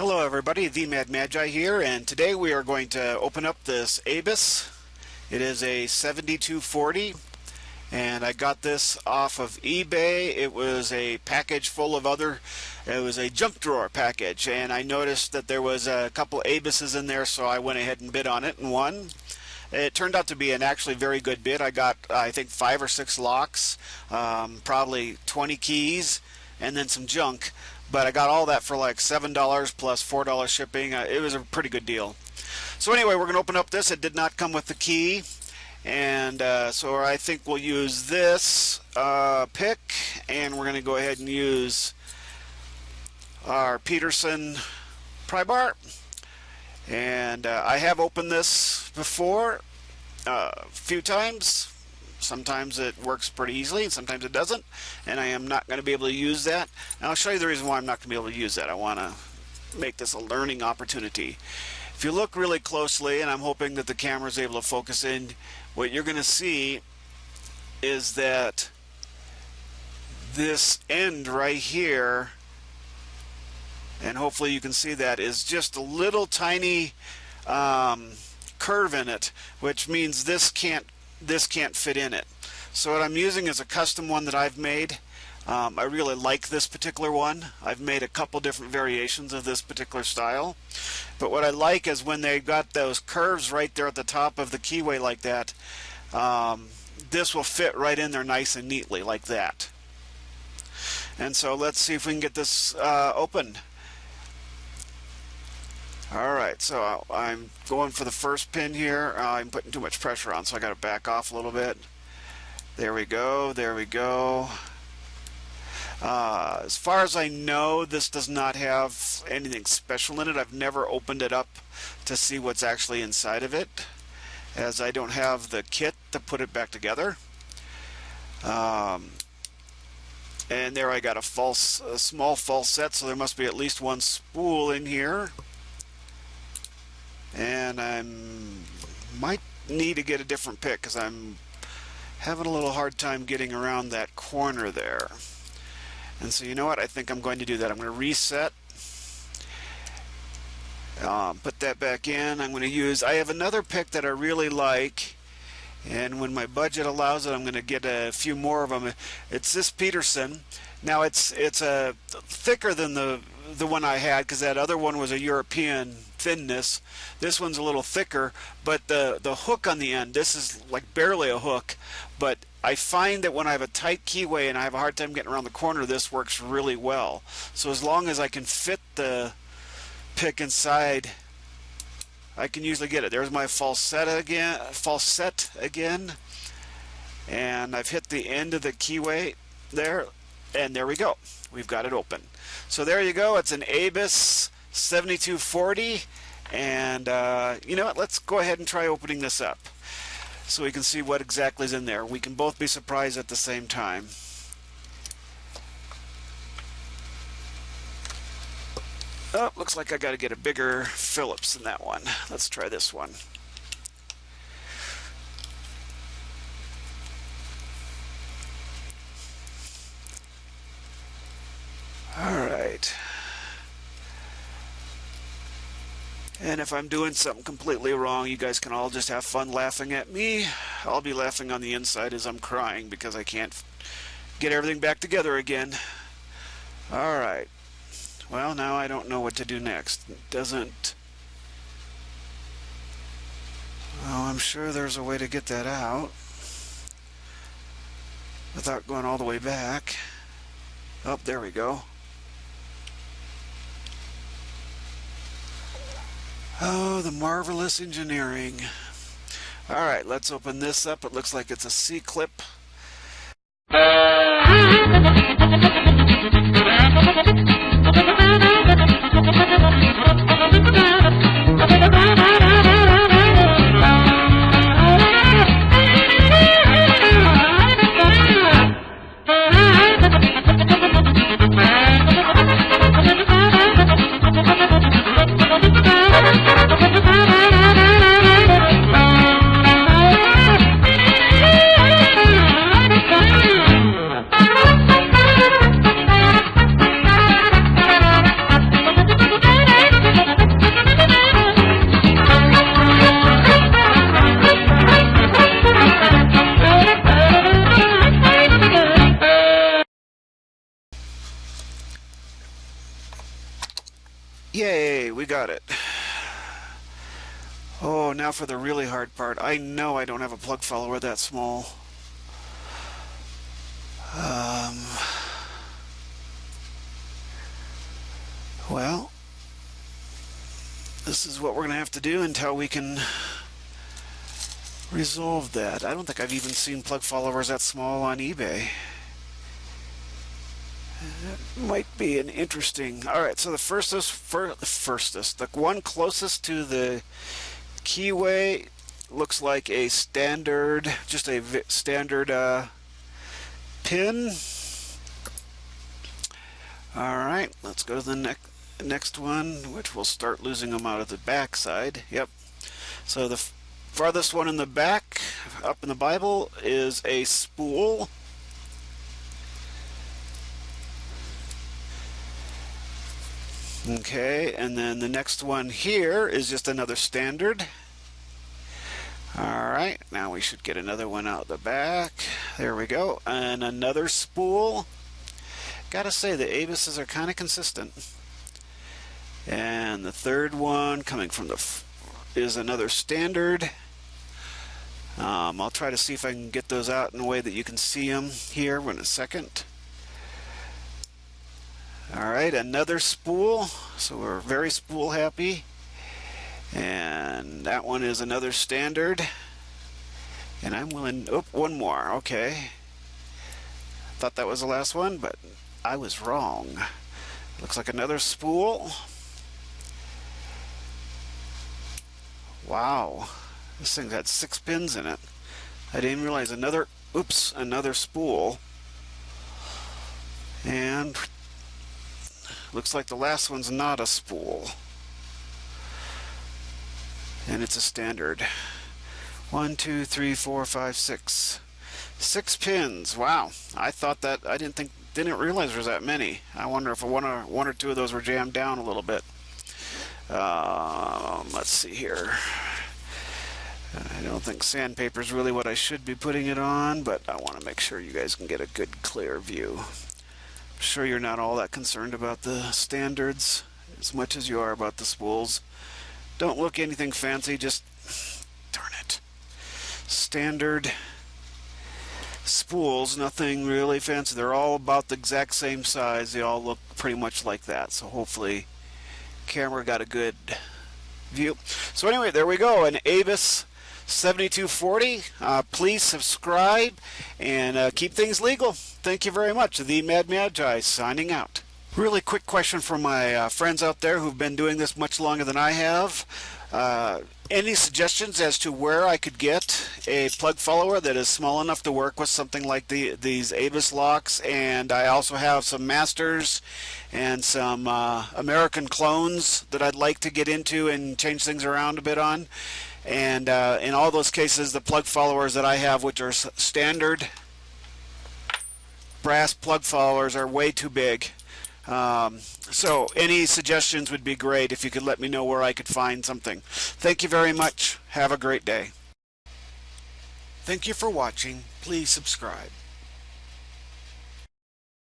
Hello everybody, the Mad Magi here, and today we are going to open up this Abus. It is a 7240, and I got this off of eBay. It was a package full of it was a junk drawer package, and I noticed that there was a couple Abuses in there, so I went ahead and bid on it and won. It turned out to be an actually very good bid. I got, I think, 5 or 6 locks, probably 20 keys, and then some junk. But I got all that for like $7 plus $4 shipping. It was a pretty good deal. So anyway, we're going to open up this. It did not come with the key. And so I think we'll use this pick. And we're going to go ahead and use our Peterson pry bar. And I have opened this before a few times. Sometimes it works pretty easily, and sometimes it doesn't, and I am not going to be able to use that. And I'll show you the reason why I'm not going to be able to use that. I want to make this a learning opportunity. If you look really closely, and I'm hoping that the camera is able to focus in, what you're going to see is that this end right here, and hopefully you can see that, is just a little tiny curve in it, which means this can't fit in it. So what I'm using is a custom one that I've made. I really like this particular one. I've made a couple different variations of this particular style. But what I like is when they've got those curves right there at the top of the keyway like that, this will fit right in there nice and neatly like that. And so let's see if we can get this open. Alright, so I'm going for the first pin here. I'm putting too much pressure on, so I got to back off a little bit. There we go, there we go. As far as I know, this does not have anything special in it. I've never opened it up to see what's actually inside of it, as I don't have the kit to put it back together. And there I got a small false set, so there must be at least one spool in here. And I might need to get a different pick because I'm having a little hard time getting around that corner there. And so you know what? I think I'm going to do that. I'm going to reset. Put that back in. I'm going to use, I have another pick that I really like, and when my budget allows it, I'm going to get a few more of them. It's this Peterson. Now it's thicker than the one I had, because that other one was a European thinness. This one's a little thicker, but the hook on the end, this is like barely a hook, but I find that when I have a tight keyway and I have a hard time getting around the corner, this works really well. So as long as I can fit the pick inside, I can usually get it. There's my falset again, and I've hit the end of the keyway there, and there we go. We've got it open. So there you go. It's an Abus 7240, and you know what? Let's go ahead and try opening this up so we can see what exactly is in there. We can both be surprised at the same time. Oh, looks like I got to get a bigger Phillips than that one. Let's try this one. Alright. And if I'm doing something completely wrong, you guys can all just have fun laughing at me. I'll be laughing on the inside as I'm crying because I can't get everything back together again. Alright. Well, now I don't know what to do next. It doesn't... Oh, I'm sure there's a way to get that out without going all the way back. Oh, there we go. Oh, the marvelous engineering. Alright, let's open this up. It looks like it's a C-clip. Yay, we got it. Oh, now for the really hard part. I know I don't have a plug follower that small. Well, this is what we're going to have to do until we can resolve that. I don't think I've even seen plug followers that small on eBay. That might be an interesting... Alright, so the one closest to the keyway looks like a standard, just a standard pin. Alright, let's go to the next one, which will start losing them out of the back side. Yep. So the farthest one in the back, up in the Bible, is a spool. Okay, and then the next one here is just another standard. Alright, now we should get another one out the back. There we go. And another spool. Gotta say, the abuses are kind of consistent. And the third one coming from is another standard. I'll try to see if I can get those out in a way that you can see them here in a second. Alright, another spool. So we're very spool happy. And that one is another standard. And I'm willing... Oh, one more. Okay. Thought that was the last one, but I was wrong. Looks like another spool. Wow. This thing's had 6 pins in it. I didn't realize another spool. And looks like the last one's not a spool. And it's a standard. 1, 2, 3, 4, 5, 6. 6 pins. Wow. I thought that I didn't realize there was that many. I wonder if one or two of those were jammed down a little bit. Let's see here. I don't think sandpaper is really what I should be putting it on, but I want to make sure you guys can get a good clear view. I'm sure you're not all that concerned about the standards as much as you are about the spools. Don't look anything fancy, just darn it. Standard spools, nothing really fancy. They're all about the exact same size. They all look pretty much like that. So hopefully camera got a good view. So anyway, there we go. An Avis 7240. Please subscribe and keep things legal. Thank you very much. The Mad Magi signing out. Really quick question for my friends out there who've been doing this much longer than I have. Any suggestions as to where I could get a plug follower that is small enough to work with something like these Avis locks? And I also have some Masters and some American clones that I'd like to get into and change things around a bit on. And in all those cases, the plug followers that I have, which are standard brass plug followers, are way too big. So any suggestions would be great if you could let me know where I could find something. Thank you very much. Have a great day. Thank you for watching. Please subscribe.